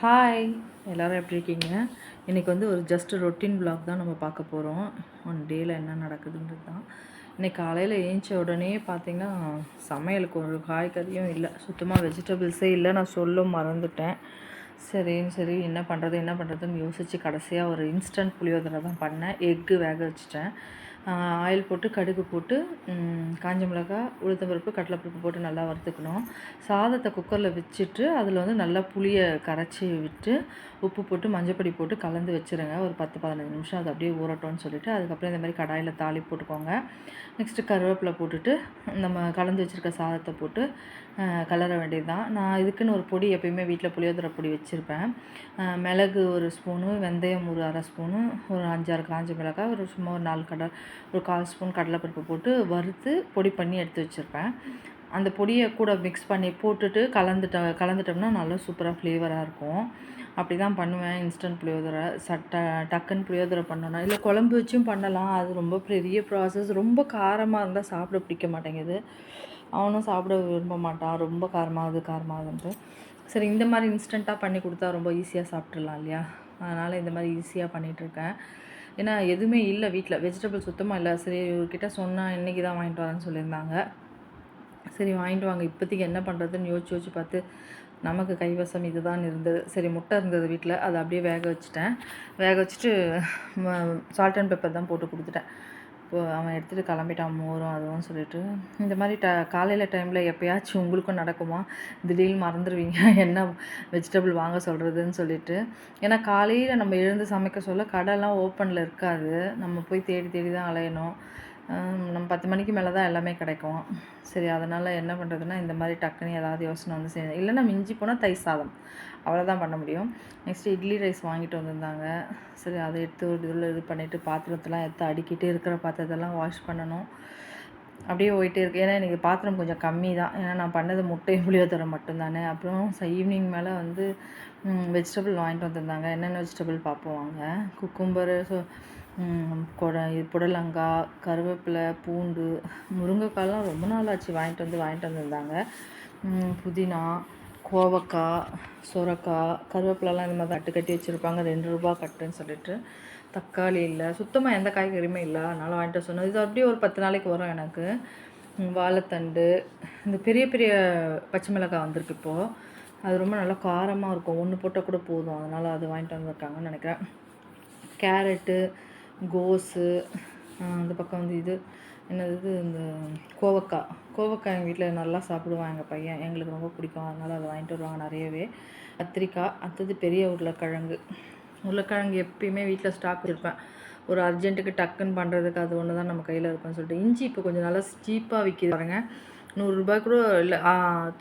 Hi, எல்லோரும் எப்படி இருக்கீங்க? இன்றைக்கி வந்து ஒரு ஜஸ்ட் ரொட்டீன் vlog தான் நம்ம பார்க்க போகிறோம். ஒன் டேயில் என்ன நடக்குதுன்றது தான். இன்றைக்கி காலையில் ஏஞ்ச உடனே பார்த்திங்கன்னா சமையலுக்கு ஒரு காய்கறியும் இல்லை, சுத்தமாக வெஜிடபிள்ஸே இல்லை. நான் சொல்ல மறந்துட்டேன். சரி என்ன பண்ணுறதுன்னு யோசித்து கடைசியாக ஒரு இன்ஸ்டன்ட் புளியோதரை தான் பண்ணேன். எக்கு வேக வச்சுட்டேன். ஆயில் போட்டு கடுகு போட்டு காஞ்ச மிளகாய், உளுத்தம்பருப்பு, கடலைப்பருப்பு போட்டு நல்லா வறுத்துக்கணும். சாதத்தை குக்கரில் வச்சுட்டு அதில் வந்து நல்லா புளியை கரைச்சி விட்டு உப்பு போட்டு மஞ்சப்பொடி போட்டு கலந்து வச்சுருங்க. ஒரு 10-15 நிமிஷம் அது அப்படியே ஊறட்டும்னு சொல்லிவிட்டு அதுக்கப்புறம் இந்த மாதிரி கடாயில் தாளிப்பு போட்டுக்கோங்க. நெக்ஸ்ட்டு கருவேப்பிலை போட்டுட்டு நம்ம கலந்து வச்சுருக்க சாதத்தை போட்டு கலர வேண்டியது தான். நான் இதுக்குன்னு ஒரு பொடி எப்பயுமே வீட்டில் புளியோதரை பொடி வச்சுருப்பேன். மிளகு ஒரு ஸ்பூனு, வெந்தயம் ஒரு அரை ஸ்பூனு, ஒரு 5-6 காஞ்ச மிளகாய், ஒரு சும்மா ஒரு 4 ஒரு 1/4 ஸ்பூன் கடலைப்பருப்பு போட்டு வறுத்து பொடி பண்ணி எடுத்து வச்சுருப்பேன். அந்த பொடியை கூட மிக்ஸ் பண்ணி போட்டுட்டு கலந்துட்டோம்னா நல்லா சூப்பராக ஃப்ளேவராக இருக்கும். அப்படி தான் பண்ணுவேன் இன்ஸ்டன்ட் புளியோதரை. டக்குன்னு புளியோதரை பண்ணணும், இல்லை குழம்பு வச்சும் பண்ணலாம். அது ரொம்ப பெரிய ப்ராசஸ். ரொம்ப காரமாக இருந்தால் சாப்பிட பிடிக்க மாட்டேங்குது. அவனும் சாப்பிட விரும்ப மாட்டான், ரொம்ப காரமாகுதுன்ட்டு. சரி, இந்த மாதிரி இன்ஸ்டண்ட்டாக பண்ணி கொடுத்தா ரொம்ப ஈஸியாக சாப்பிட்றலாம் இல்லையா? அதனால் இந்த மாதிரி ஈஸியாக பண்ணிகிட்ருக்கேன். ஏன்னா எதுவுமே இல்லை வீட்டில், வெஜிடபிள் சுத்தமாக இல்லை. சரி, இவர்கிட்ட சொன்னால் இன்றைக்கி தான் வாங்கிட்டு வரேன்னு சொல்லியிருந்தாங்க. சரி வாங்கிட்டு வாங்க, இப்போதைக்கு என்ன பண்ணுறதுன்னு யோசிச்சு பார்த்து நமக்கு கைவசம் இது தான் இருந்தது. சரி, முட்டை இருந்தது வீட்டில், அதை அப்படியே வேக வச்சுட்டு சால்ட் அண்ட் பெப்பர் தான் போட்டு கொடுத்துட்டேன். இப்போது அவன் எடுத்துகிட்டு கிளம்பிட்டான், மோரும் அதுவும் சொல்லிட்டு. இந்த மாதிரி காலையில் டைமில் எப்போயாச்சும் உங்களுக்கும் நடக்குமா? திடீர்னு மறந்துடுவீங்க என்ன வெஜிடபிள் வாங்க சொல்கிறதுன்னு சொல்லிட்டு. ஏன்னா காலையில் நம்ம எழுந்து சமைக்க சொல்ல கடைலாம் ஓப்பனில் இருக்காது. நம்ம போய் தேடி தான் அலையணும். நம்ம 10 மணிக்கு மேலே தான் எல்லாமே கிடைக்கும். சரி, அதனால் என்ன பண்ணுறதுன்னா இந்த மாதிரி டக்குன்னு ஏதாவது யோசனை வந்து செய்யணும். இல்லைன்னா மிஞ்சி போனால் தயிர் சாதம், அவ்வளோதான் பண்ண முடியும். நெக்ஸ்ட்டு இட்லி ரைஸ் வாங்கிட்டு வந்திருந்தாங்க. சரி, அதை எடுத்து ஒரு இதில் இது பண்ணிவிட்டு பாத்திரத்தெல்லாம் எடுத்து அடுக்கிட்டு இருக்கிற பாத்திரத்தெல்லாம் வாஷ் பண்ணணும். அப்படியே போயிட்டே இருக்குது. ஏன்னா எனக்கு பாத்திரம் கொஞ்சம் கம்மி தான். ஏன்னா நான் பண்ணது முட்டையும் புளியோதரை மட்டும்தானே. அப்புறம் ஈவினிங் மேலே வந்து வெஜிடபிள் வாங்கிட்டு வந்திருந்தாங்க. என்னென்ன வெஜிடபிள் பார்ப்போம் வாங்க. குக்கும்பரு, புடலங்காய், கருவேப்பிலை, பூண்டு, முருங்கைக்காயெலாம் ரொம்ப நாள் ஆச்சு வாங்கிட்டு வந்திருந்தாங்க. புதினா, கோவக்காய், சுரக்காய், கருவேப்பிலலாம் இந்த மாதிரி கட்டி வச்சுருப்பாங்க. 2 ரூபா கட்டுன்னு சொல்லிட்டு. தக்காளி இல்லை, சுத்தமாக எந்த காய்கறியுமே இல்லை. அதனால் வாங்கிட்டு சொன்னது. இது அப்படியே ஒரு 10 நாளைக்கு வரும் எனக்கு. வாழைத்தண்டு, இந்த பெரிய பச்சை மிளகாய் வந்திருக்கு இப்போது. அது ரொம்ப நல்லா காரமாக இருக்கும். ஒன்று போட்டால் கூட போதும். அதனால் அது வாங்கிட்டு வந்திருக்காங்கன்னு நினைக்கிறேன். கேரட்டு, கோஸு, அந்த பக்கம் வந்து இது என்னது, இந்த கோவக்காய் எங்கள் வீட்டில் நல்லா சாப்பிடுவான் எங்கள் பையன். எங்களுக்கு ரொம்ப பிடிக்கும். அதனால் அதை வாங்கிட்டு வருவாங்க நிறையவே. கத்திரிக்காய், அடுத்தது பெரிய உருளைக்கிழங்கு எப்பயுமே வீட்டில் ஸ்டாக் வச்சுருப்பேன். ஒரு அர்ஜென்ட்டுக்கு டக்குன்னு பண்ணுறதுக்கு அது ஒன்று தான் நம்ம கையில் இருக்குன்னு சொல்லிட்டு. இஞ்சி இப்போ கொஞ்சம் நல்லா சீப்பாக விற்கிது பாருங்க. 100 ரூபாய் கூட இல்லை,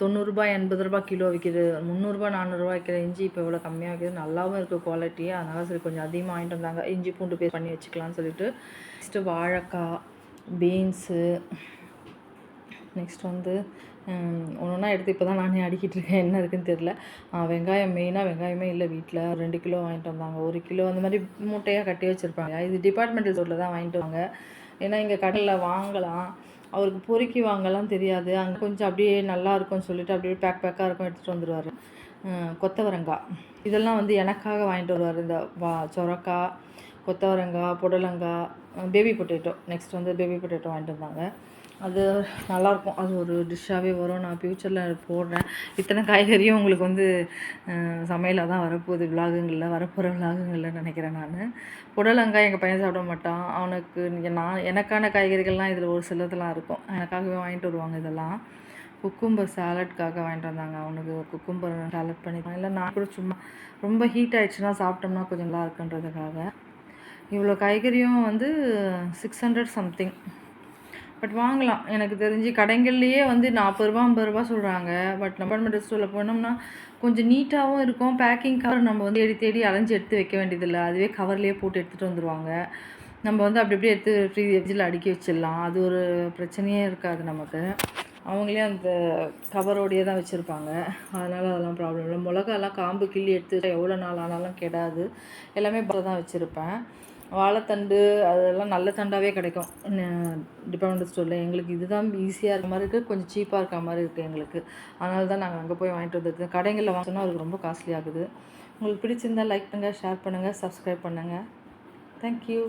90 ரூபாய் 80 ரூபாய் கிலோ விற்கிது. 300 ரூபாய் 400 ரூபாய் விற்கிற இஞ்சி இப்போ இவ்வளோ கம்மியாக விற்கிது. நல்லாவும் இருக்குது குவாலிட்டி. அதனால் சரி கொஞ்சம் அதிகமாக வாங்கிட்டு வந்தாங்க. இஞ்சி பூண்டு பேஸ்ட் பண்ணி வச்சுக்கலாம்னு சொல்லிட்டு. நெக்ஸ்ட்டு வாழைக்காய், பீன்ஸு, நெக்ஸ்ட் வந்து ஒன்றா எடுத்து இப்போ தான் நானே அடிக்கிட்டு இருக்கேன். என்ன இருக்குதுன்னு தெரில. வெங்காயம், மெயினாக வெங்காயமே இல்லை வீட்டில். 2 கிலோ வாங்கிட்டு வந்தாங்க. 1 கிலோ அந்த மாதிரி மூட்டையாக கட்டி வச்சுருப்பாங்க. இது டிபார்ட்மெண்டல் ஸ்டோரில் தான் வாங்கிட்டு வாங்க. ஏன்னா இங்கே கடையில் வாங்கலாம், அவருக்கு பொறுக்கி வாங்கலாம் தெரியாது. அங்கே கொஞ்சம் அப்படியே நல்லா இருக்கும்னு சொல்லிட்டு அப்படியே பேக்காக இருக்கும், எடுத்துகிட்டு வந்துடுவார். கொத்தவரங்காய் இதெல்லாம் வந்து எனக்காக வாங்கிட்டு வருவார். இந்த சொரக்காய், கொத்தவரங்காய், புடலங்காய், பேபி பொட்டேட்டோ, நெக்ஸ்ட் வந்து பேபி பொட்டேட்டோ வாங்கிட்டு வந்தாங்க. அது நல்லாயிருக்கும். அது ஒரு டிஷ்ஷாகவே வரும். நான் ஃப்யூச்சரில் போடுறேன். இத்தனை காய்கறியும் உங்களுக்கு வந்து சமையலாக தான் வரப்போகுது, வரப்போகிற விலாகுங்களில் நினைக்கிறேன் நான். புடலங்காய் எங்கள் பையன் சாப்பிட மாட்டான். அவனுக்கு எனக்கான காய்கறிகள்லாம் இதில் ஒரு சிலதெல்லாம் இருக்கும். எனக்காகவே வாங்கிட்டு வருவாங்க இதெல்லாம். குக்கும்பர் சாலட்காக வாங்கிட்டு வந்தாங்க. அவனுக்கு குக்கும்பர் சாலட் பண்ணி, இல்லை நான் கூட சும்மா ரொம்ப ஹீட் ஆகிடுச்சுன்னா சாப்பிட்டோம்னா கொஞ்சம் நல்லா இருக்குன்றதுக்காக. இவ்வளோ காய்கறியும் வந்து 600 சம்திங். பட் வாங்கலாம். எனக்கு தெரிஞ்சு கடைங்கள்லேயே வந்து 40 ரூபா 50 ரூபா சொல்கிறாங்க. பட் டிபார்ட்மெண்டல் ஸ்டோரில் போனோம்னா கொஞ்சம் நீட்டாகவும் இருக்கும். பேக்கிங் கவர் நம்ம வந்து தேடி அலைஞ்சி எடுத்து வைக்க வேண்டியதில்லை. அதுவே கவர்லேயே போட்டு எடுத்துகிட்டு வந்துடுவாங்க. நம்ம வந்து அப்படி அப்படியே எடுத்து ஃப்ரிட்ஜில் அடுக்கி வச்சிடலாம். அது ஒரு பிரச்சனையே இருக்காது நமக்கு. அவங்களே அந்த கவரோடையே தான் வச்சுருப்பாங்க. அதனால் அதெல்லாம் ப்ராப்ளம் இல்லை. மிளகாலாம் காம்பு கிள்ளி எடுத்து எவ்வளோ நாள் ஆனாலும் கெடாது. எல்லாமே தான் வச்சுருப்பேன். வாழைத்தண்டு அதெல்லாம் நல்ல தண்டாகவே கிடைக்கும் டிபார்ட்மெண்டல் ஸ்டோரில். எங்களுக்கு இதுதான் ஈஸியாக இருக்க மாதிரி இருக்குது, கொஞ்சம் சீப்பாக இருக்க மாதிரி இருக்குது எங்களுக்கு. அதனால தான் நாங்கள் அங்கே போய் வாங்கிட்டு வந்துருக்கோம். கடைகளில் வாங்கினோம்னா அதுக்கு ரொம்ப காஸ்ட்லி ஆகுது. உங்களுக்கு பிடிச்சிருந்தால் லைக் பண்ணுங்கள், ஷேர் பண்ணுங்கள், சப்ஸ்கிரைப் பண்ணுங்கள். தேங்க்யூ.